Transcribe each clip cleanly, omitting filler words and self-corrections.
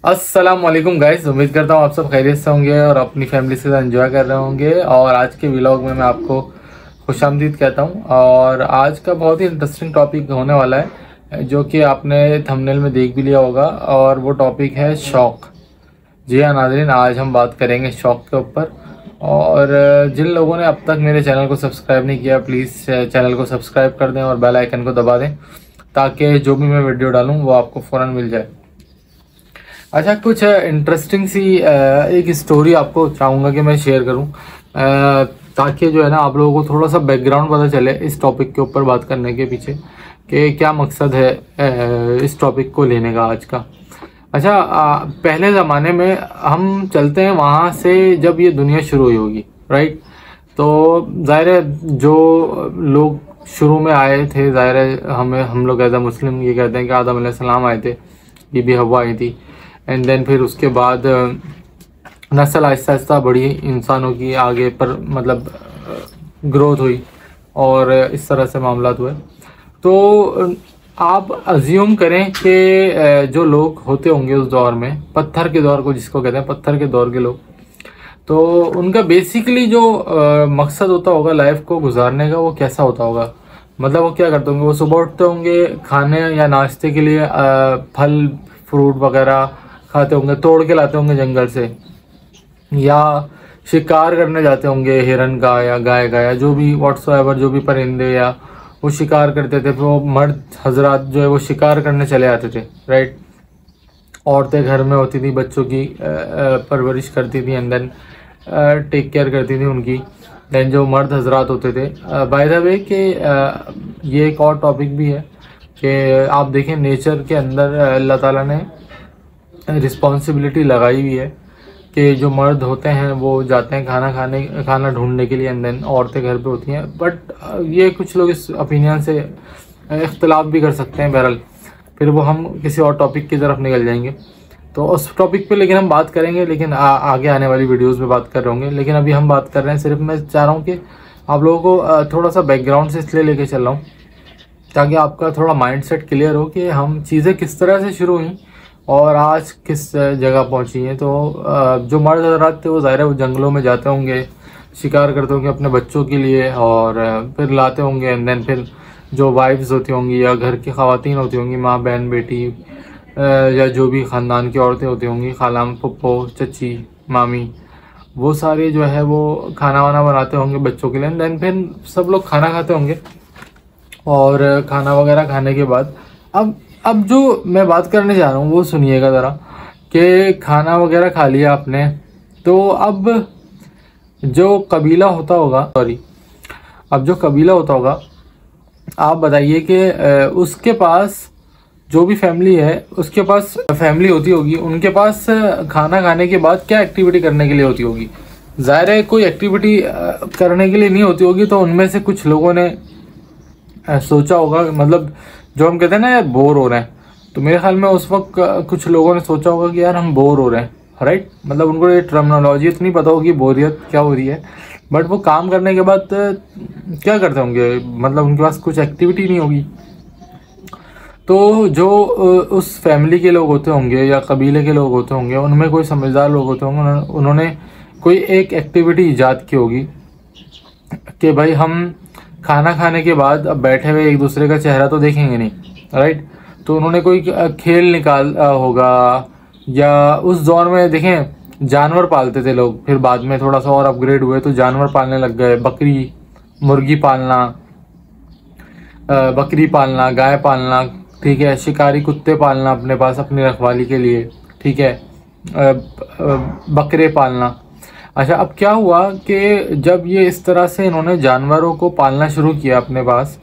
अस्सलाम वालेकुम गाइस। उम्मीद करता हूँ आप सब खैरियत से होंगे और अपनी फैमिली के साथ एंजॉय कर रहे होंगे। और आज के व्लॉग में मैं आपको खुशामदीद कहता हूँ। और आज का बहुत ही इंटरेस्टिंग टॉपिक होने वाला है, जो कि आपने थंबनेल में देख भी लिया होगा। और वो टॉपिक है शौक़। जी हाँ नाज़रीन, आज हम बात करेंगे शौक़ के ऊपर। और जिन लोगों ने अब तक मेरे चैनल को सब्सक्राइब नहीं किया, प्लीज़ चैनल को सब्सक्राइब कर दें और बेल आइकन को दबा दें, ताकि जो भी मैं वीडियो डालूँ वो आपको फ़ौरन मिल जाए। अच्छा, कुछ इंटरेस्टिंग सी एक स्टोरी आपको चाहूँगा कि मैं शेयर करूँ, ताकि जो है ना आप लोगों को थोड़ा सा बैकग्राउंड पता चले इस टॉपिक के ऊपर बात करने के पीछे कि क्या मकसद है इस टॉपिक को लेने का आज का। अच्छा, पहले ज़माने में हम चलते हैं वहाँ से जब ये दुनिया शुरू हुई होगी, राइट। तो ज़ाहिर है जो लोग शुरू में आए थे, ज़ाहिर है हम लोग एज अ मुस्लिम ये कहते हैं कि आदम अलैहिस्सलाम आए थे, बीबी हव्वा आई थी। एंड देन फिर उसके बाद नस्ल आहिस्ता आहिस्ता बढ़ी, इंसानों की आगे पर मतलब ग्रोथ हुई और इस तरह से मामला हुए। तो आप अज्यूम करें कि जो लोग होते होंगे उस दौर में, पत्थर के दौर को जिसको कहते हैं, पत्थर के दौर के लोग, तो उनका बेसिकली जो मकसद होता होगा लाइफ को गुजारने का, वो कैसा होता होगा। मतलब वो क्या करते होंगे, वो सुबह उठते होंगे, खाने या नाश्ते के लिए फल फ्रूट वगैरह खाते होंगे, तोड़ के लाते होंगे जंगल से, या शिकार करने जाते होंगे हिरन का या गाय का या जो भी व्हाट्सएवर जो भी परिंदे, या वो शिकार करते थे। फिर वो मर्द हजरात जो है वो शिकार करने चले आते थे, राइट। औरतें घर में होती थी, बच्चों की परवरिश करती थी, एंड देन टेक केयर करती थी उनकी। देन जो मर्द हजरात होते थे, बाय द वे कि ये एक और टॉपिक भी है कि आप देखें नेचर के अंदर अल्लाह ताला ने रिस्पॉन्सिबिलिटी लगाई हुई है कि जो मर्द होते हैं वो जाते हैं खाना ढूंढने के लिए, एंड देन औरतें घर पे होती हैं। बट ये कुछ लोग इस ओपिनियन से इख्तलाफ भी कर सकते हैं। बहरहाल फिर वो हम किसी और टॉपिक की तरफ निकल जाएंगे, तो उस टॉपिक पे लेकिन हम बात करेंगे, लेकिन आगे आने वाली वीडियोस में बात कर रहे होंगे। लेकिन अभी हम बात कर रहे हैं, सिर्फ मैं चाह रहा हूँ कि आप लोगों को थोड़ा सा बैकग्राउंड से इसलिए लेके चल रहा हूँ ताकि आपका थोड़ा माइंडसेट क्लियर हो कि हम चीज़ें किस तरह से शुरू हुई और आज किस जगह पहुंची हैं। तो जो मर्द हज़रात थे वो ज़ाहिर है वो जंगलों में जाते होंगे, शिकार करते होंगे अपने बच्चों के लिए, और फिर लाते होंगे। एंड देन फिर जो वाइफ्स होती होंगी या घर की ख़वातीन होती होंगी, माँ बहन बेटी, या जो भी ख़ानदान की औरतें होती होंगी, खालाम फुप्पो चची मामी, वो सारे जो है वो खाना वाना बनाते होंगे बच्चों के लिए। एंड देन फिर सब लोग खाना खाते होंगे, और खाना वगैरह खाने के बाद अब जो मैं बात करने जा रहा हूँ वो सुनिएगा ज़रा, कि खाना वगैरह खा लिया आपने, तो अब जो कबीला होता होगा, अब जो कबीला होता होगा, आप बताइए कि उसके पास जो भी फैमिली है, उसके पास फैमिली होती होगी, उनके पास खाना खाने के बाद क्या एक्टिविटी करने के लिए होती होगी। ज़ाहिर है कोई एक्टिविटी करने के लिए नहीं होती होगी, तो उनमें से कुछ लोगों ने सोचा होगा, मतलब जो हम कहते हैं ना यार बोर हो रहे हैं, तो मेरे ख्याल में उस वक्त कुछ लोगों ने सोचा होगा कि यार हम बोर हो रहे हैं, राइट। मतलब उनको ये टर्मिनोलॉजी इतनी पता होगी बोरियत क्या हो रही है, बट वो काम करने के बाद क्या करते होंगे, मतलब उनके पास कुछ एक्टिविटी नहीं होगी। तो जो उस फैमिली के लोग होते होंगे या कबीले के लोग होते होंगे, उनमें कोई समझदार लोग होते होंगे, उन्होंने कोई एक एक्टिविटी ईजाद की होगी कि भाई हम खाना खाने के बाद अब बैठे हुए एक दूसरे का चेहरा तो देखेंगे नहीं, राइट। तो उन्होंने कोई खेल निकाल होगा, या उस दौर में देखें जानवर पालते थे लोग, फिर बाद में थोड़ा सा और अपग्रेड हुए तो जानवर पालने लग गए, बकरी मुर्गी पालना, बकरी पालना, गाय पालना, ठीक है, शिकारी कुत्ते पालना अपने पास अपनी रखवाली के लिए, ठीक है, बकरे पालना। अच्छा, अब क्या हुआ कि जब ये इस तरह से इन्होंने जानवरों को पालना शुरू किया अपने पास,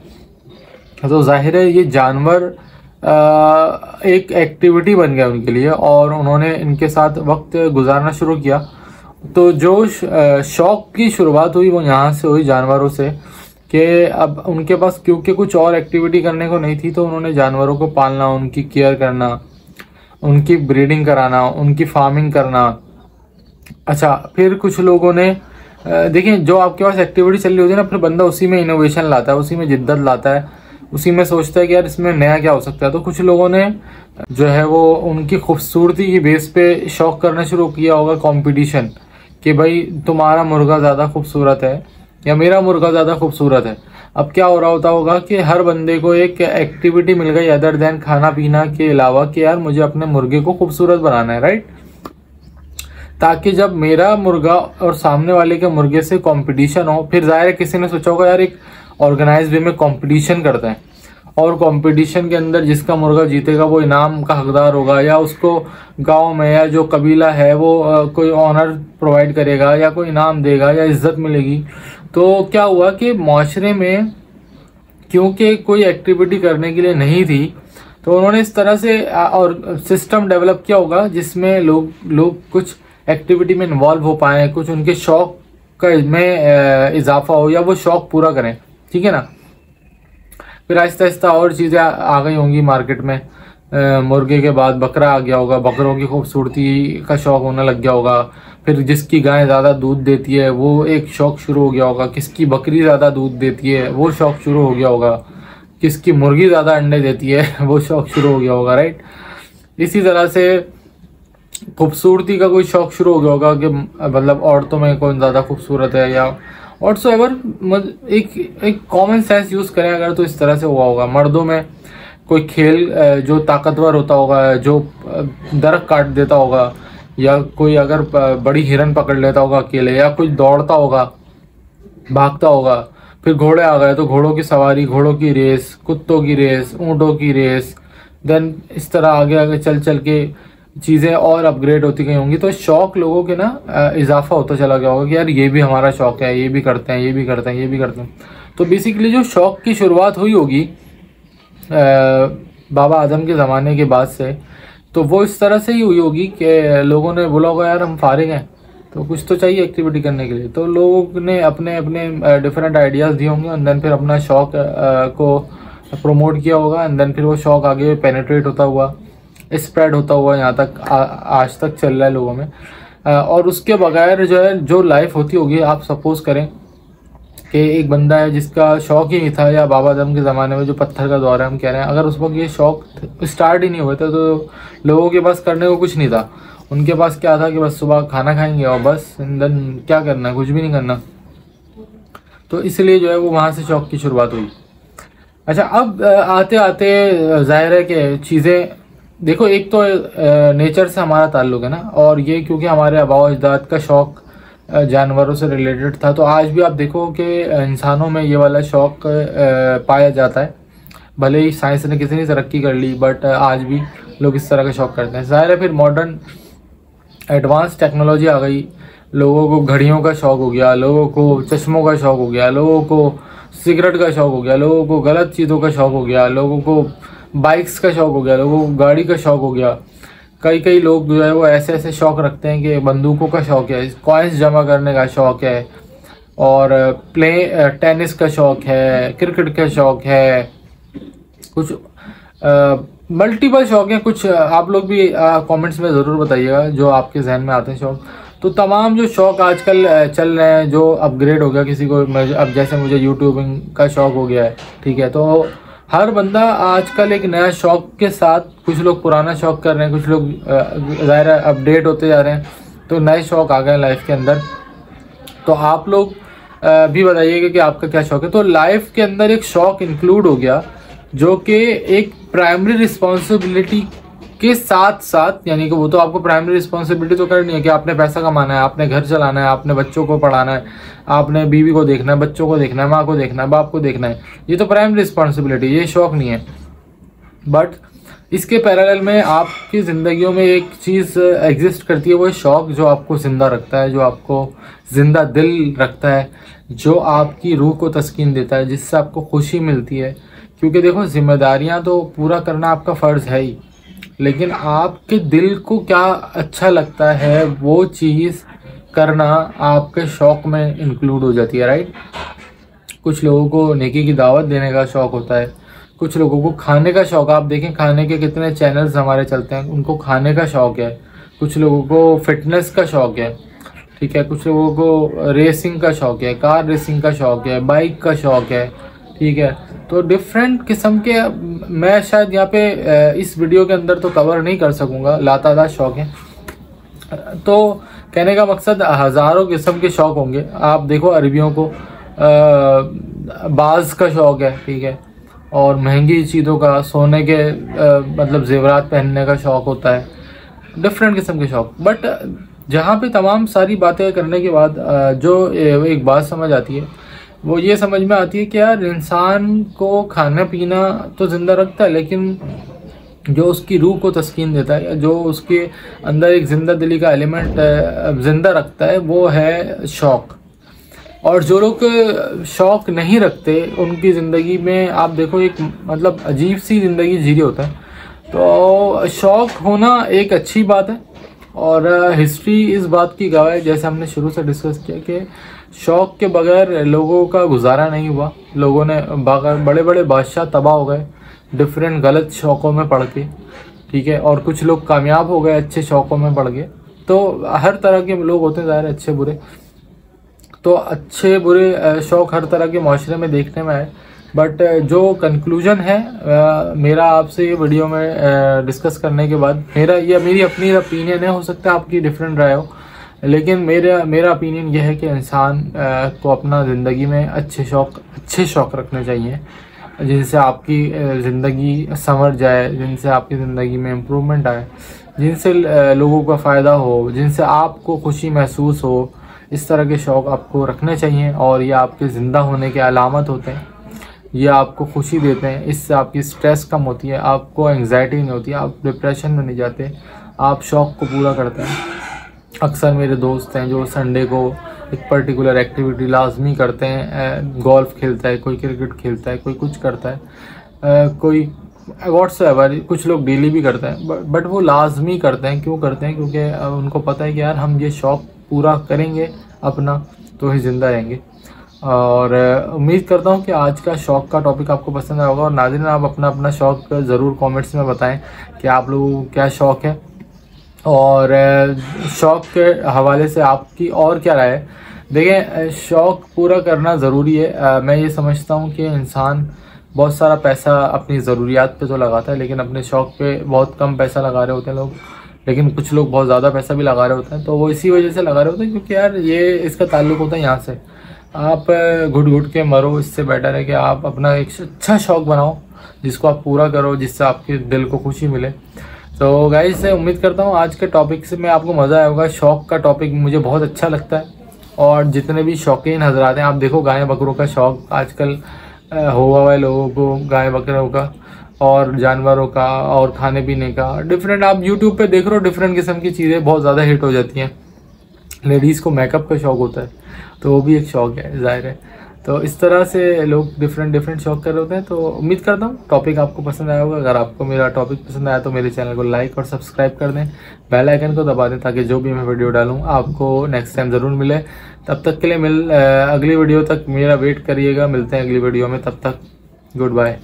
तो जाहिर है ये जानवर एक एक्टिविटी बन गया उनके लिए, और उन्होंने इनके साथ वक्त गुजारना शुरू किया। तो जो शौक़ की शुरुआत हुई वो यहाँ से हुई, जानवरों से, कि अब उनके पास क्योंकि कुछ और एक्टिविटी करने को नहीं थी, तो उन्होंने जानवरों को पालना, उनकी केयर करना, उनकी ब्रीडिंग कराना, उनकी फार्मिंग करना। अच्छा, फिर कुछ लोगों ने देखिए जो आपके पास एक्टिविटी चल रही होती है ना, फिर बंदा उसी में इनोवेशन लाता है, उसी में जिद्दत लाता है, उसी में सोचता है कि यार इसमें नया क्या हो सकता है। तो कुछ लोगों ने जो है वो उनकी खूबसूरती की बेस पे शौक करना शुरू किया होगा कंपटीशन, कि भाई तुम्हारा मुर्गा ज़्यादा खूबसूरत है या मेरा मुर्गा ज़्यादा खूबसूरत है। अब क्या हो रहा होता होगा कि हर बंदे को एक एक्टिविटी मिल गई अदर देन खाना पीना के अलावा, कि यार मुझे अपने मुर्गे को खूबसूरत बनाना है, राइट। ताकि जब मेरा मुर्गा और सामने वाले के मुर्गे से कंपटीशन हो, फिर जाहिर है किसी ने सोचा होगा यार एक ऑर्गेनाइज वे में कंपटीशन करते हैं, और कंपटीशन के अंदर जिसका मुर्गा जीतेगा वो इनाम का हकदार होगा, या उसको गांव में या जो कबीला है वो कोई ऑनर प्रोवाइड करेगा या कोई इनाम देगा या इज्जत मिलेगी। तो क्या हुआ कि माशरे में क्योंकि कोई एक्टिविटी करने के लिए नहीं थी, तो उन्होंने इस तरह से और सिस्टम डेवलप किया होगा जिसमें लोग कुछ एक्टिविटी में इन्वॉल्व हो पाए, कुछ उनके शौक का में इजाफा हो या वो शौक पूरा करें, ठीक है ना। फिर आहिस्ता आहिस्ता और चीज़ें आ गई होंगी मार्केट में। मुर्गे के बाद बकरा आ गया होगा, बकरों की खूबसूरती का शौक होने लग गया होगा। फिर जिसकी गाय ज़्यादा दूध देती है वो एक शौक शुरू हो गया होगा, किसकी बकरी ज़्यादा दूध देती है वो शौक शुरू हो गया होगा, किसकी मुर्गी ज़्यादा अंडे देती है वो शौक शुरू हो गया होगा, राइट। इसी तरह से खूबसूरती का कोई शौक शुरू हो गया होगा कि मतलब औरतों में कौन ज़्यादा खूबसूरत है या सो एवर। एक कॉमन सेंस यूज़ करें अगर तो इस तरह से हुआ होगा। मर्दों में कोई खेल जो ताकतवर होता होगा, जो दरख्त काट देता होगा, या कोई अगर बड़ी हिरन पकड़ लेता होगा अकेले, या कोई दौड़ता होगा, भागता होगा। फिर घोड़े आ गए तो घोड़ों की सवारी, घोड़ों की रेस, कुत्तों की रेस, ऊँटों की रेस, देन इस तरह आगे आगे चल चल के चीज़ें और अपग्रेड होती गई होंगी। तो शौक लोगों के ना इजाफा होता चला गया होगा कि यार ये भी हमारा शौक है, ये भी करते हैं, ये भी करते हैं, ये भी करते हैं। तो बेसिकली जो शौक की शुरुआत हुई होगी बाबा आदम के ज़माने के बाद से, तो वो इस तरह से ही हुई होगी कि लोगों ने बोला होगा यार हम फारिग हैं तो कुछ तो चाहिए एक्टिविटी करने के लिए। तो लोगों ने अपने अपने डिफरेंट आइडियाज़ दिए होंगे, एंड देन फिर अपना शौक को प्रमोट किया होगा, एंड देन फिर वो शौक आगे पेनिट्रेट होता हुआ, स्प्रेड होता हुआ यहाँ तक आज तक चल रहा है लोगों में। और उसके बगैर जो है जो लाइफ होती होगी, आप सपोज करें कि एक बंदा है जिसका शौक ही नहीं था, या बाबा आदम के ज़माने में जो पत्थर का दौर है हम कह रहे हैं, अगर उस वक्त ये शौक स्टार्ट ही नहीं हुए थे तो लोगों के पास करने को कुछ नहीं था। उनके पास क्या था कि बस सुबह खाना खाएंगे और बस देन क्या करना है, कुछ भी नहीं करना। तो इसलिए जो है वो वहाँ से शौक की शुरुआत हुई। अच्छा, अब आते आते जाहिर है कि चीज़ें देखो, एक तो नेचर से हमारा ताल्लुक है ना, और ये क्योंकि हमारे आबाओ अजदाद का शौक जानवरों से रिलेटेड था, तो आज भी आप देखो कि इंसानों में ये वाला शौक पाया जाता है। भले ही साइंस ने किसी ने तरक्की कर ली, बट आज भी लोग इस तरह का शौक करते हैं। ज़ाहिर है फिर मॉडर्न एडवांस टेक्नोलॉजी आ गई, लोगों को घड़ियों का शौक हो गया, लोगों को चश्मों का शौक हो गया, लोगों को सिगरेट का शौक हो गया, लोगों को गलत चीज़ों का शौक हो गया, लोगों को बाइक्स का शौक हो गया, लोगों को गाड़ी का शौक हो गया। कई लोग जो है वो ऐसे ऐसे शौक रखते हैं कि बंदूकों का शौक है, कॉइन्स जमा करने का शौक है, और टेनिस का शौक है, क्रिकेट का शौक है, कुछ मल्टीपल शौक हैं। कुछ आप लोग भी कमेंट्स में ज़रूर बताइएगा जो आपके जहन में आते हैं शौक। तो तमाम जो शौक आजकल चल रहे हैं, जो अपग्रेड हो गया किसी को, अब जैसे मुझे यूट्यूबिंग का शौक हो गया है, ठीक है, तो हर बंदा आजकल एक नया शौक के साथ, कुछ लोग पुराना शौक कर रहे हैं, कुछ लोग ज़ाहिर अपडेट होते जा रहे हैं, तो नए शौक आ गए लाइफ के अंदर। तो आप लोग भी बताइएगा कि आपका क्या शौक है। तो लाइफ के अंदर एक शौक इंक्लूड हो गया जो कि एक प्राइमरी रिस्पॉन्सिबिलिटी के साथ साथ, यानी कि वो तो आपको प्राइमरी रिस्पॉन्सिबिलिटी तो करनी है कि आपने पैसा कमाना है, आपने घर चलाना है, आपने बच्चों को पढ़ाना है, आपने बीवी को देखना है, बच्चों को देखना है, माँ को देखना है, बाप को देखना है, ये तो प्राइमरी रिस्पॉन्सिबिलिटी, ये शौक नहीं है। बट इसके पैरेलल में आपकी ज़िंदगियों में एक चीज़ एग्जिस्ट करती है, वो शौक जो आपको ज़िंदा रखता है, जो आपको ज़िंदा दिल रखता है, जो आपकी रूह को तस्कीन देता है, जिससे आपको खुशी मिलती है। क्योंकि देखो, जिम्मेदारियां तो पूरा करना आपका फ़र्ज़ है ही, लेकिन आपके दिल को क्या अच्छा लगता है वो चीज़ करना आपके शौक में इंक्लूड हो जाती है, राइट। कुछ लोगों को नेकी की दावत देने का शौक़ होता है, कुछ लोगों को खाने का शौक़, आप देखें खाने के कितने चैनल्स हमारे चलते हैं, उनको खाने का शौक़ है। कुछ लोगों को फिटनेस का शौक़ है, ठीक है, कुछ लोगों को रेसिंग का शौक़ है, कार रेसिंग का शौक़ है, बाइक का शौक़ है, ठीक है। तो डिफरेंट किस्म के मैं शायद यहाँ पे इस वीडियो के अंदर तो कवर नहीं कर सकूँगा, लातादार शौक हैं। तो कहने का मकसद हज़ारों किस्म के शौक़ होंगे। आप देखो अरबियों को बाज का शौक़ है, ठीक है, और महंगी चीज़ों का, सोने के मतलब जेवरात पहनने का शौक़ होता है, डिफरेंट किस्म के शौक़। बट जहाँ पे तमाम सारी बातें करने के बाद जो एक बात समझ आती है वो ये समझ में आती है कि यार इंसान को खाना पीना तो ज़िंदा रखता है, लेकिन जो उसकी रूह को तस्कीन देता है या जो उसके अंदर एक जिंदा दिली का एलिमेंट जिंदा रखता है वो है शौक़। और जो लोग शौक़ नहीं रखते उनकी ज़िंदगी में आप देखो एक मतलब अजीब सी ज़िंदगी जी रही होता है। तो शौक़ होना एक अच्छी बात है और हिस्ट्री इस बात की गवाह है, जैसे हमने शुरू से डिस्कस किया कि शौक़ के बगैर लोगों का गुजारा नहीं हुआ। लोगों ने बड़े बड़े बादशाह तबाह हो गए डिफरेंट गलत शौक़ों में पड़ के, ठीक है, और कुछ लोग कामयाब हो गए अच्छे शौक़ों में पड़ के। तो हर तरह के लोग होते हैं ज़ाहिर अच्छे बुरे, तो अच्छे बुरे शौक़ हर तरह के माशरे में देखने में आए। बट जो कंक्लूजन है मेरा आपसे ये वीडियो में डिस्कस करने के बाद, मेरी अपनी ओपिनियन है, हो सकता है आपकी डिफरेंट राय हो, लेकिन मेरा ओपिनियन यह है कि इंसान को अपना ज़िंदगी में अच्छे शौक़ रखने चाहिए जिनसे आपकी ज़िंदगी संवर जाए, जिनसे आपकी ज़िंदगी में इम्प्रूवमेंट आए, जिनसे लोगों का फ़ायदा हो, जिनसे आपको खुशी महसूस हो। इस तरह के शौक़ आपको रखने चाहिए और ये आपके ज़िंदा होने के अलामत होते हैं। ये आपको खुशी देते हैं, इससे आपकी स्ट्रेस कम होती है, आपको एंग्जाइटी नहीं होती, आप डिप्रेशन में नहीं जाते, आप शौक़ को पूरा करते हैं। अक्सर मेरे दोस्त हैं जो संडे को एक पर्टिकुलर एक्टिविटी लाजमी करते हैं। गोल्फ खेलता है, कोई क्रिकेट खेलता है, कोई कुछ करता है, कोई व्हाट्सएवर, कुछ लोग डेली भी करते हैं, बट वो लाजमी करते हैं। क्यों करते हैं? क्योंकि उनको पता है कि यार हम ये शौक़ पूरा करेंगे अपना तो ही ज़िंदा रहेंगे। और उम्मीद करता हूँ कि आज का शौक़ का टॉपिक आपको पसंद आया होगा। और नाज़रीन, आप अपना शौक़ ज़रूर कमेंट्स में बताएं कि आप लोगों को क्या शौक़ है और शौक़ के हवाले से आपकी और क्या राय है। देखें, शौक़ पूरा करना ज़रूरी है। मैं ये समझता हूँ कि इंसान बहुत सारा पैसा अपनी ज़रूरियात पे तो लगाता है, लेकिन अपने शौक़ पे बहुत कम पैसा लगा रहे होते हैं लोग, लेकिन कुछ लोग बहुत ज़्यादा पैसा भी लगा रहे होते हैं। तो वो इसी वजह से लगा रहे होते हैं क्योंकि यार ये इसका ताल्लुक़ होता है यहाँ से। आप घुट घुट के मरो, इससे बेटर है कि आप अपना एक अच्छा शौक़ बनाओ जिसको आप पूरा करो, जिससे आपके दिल को खुशी मिले। तो गाइस, उम्मीद करता हूँ आज के टॉपिक से में आपको मज़ा आया होगा। शौक़ का टॉपिक मुझे बहुत अच्छा लगता है और जितने भी शौकीन हजरात हैं, आप देखो गाय बकरों का शौक़ आजकल हुआ है लोगों को, गाय बकरों का और जानवरों का और खाने पीने का डिफरेंट। आप यूट्यूब पे देख रहे हो डिफरेंट किस्म की चीज़ें बहुत ज़्यादा हिट हो जाती हैं। लेडीज़ को मेकअप का शौक़ होता है तो वो भी एक शौक़ है, जाहिर है। तो इस तरह से लोग डिफरेंट शौक़ कर रहे होते हैं। तो उम्मीद करता हूँ टॉपिक आपको पसंद आया होगा। अगर आपको मेरा टॉपिक पसंद आया तो मेरे चैनल को लाइक और सब्सक्राइब कर दें, बेल आइकन को दबा दें ताकि जो भी मैं वीडियो डालूँ आपको नेक्स्ट टाइम ज़रूर मिले। तब तक के लिए अगली वीडियो तक मेरा वेट करिएगा। मिलते हैं अगली वीडियो में, तब तक गुड बाय।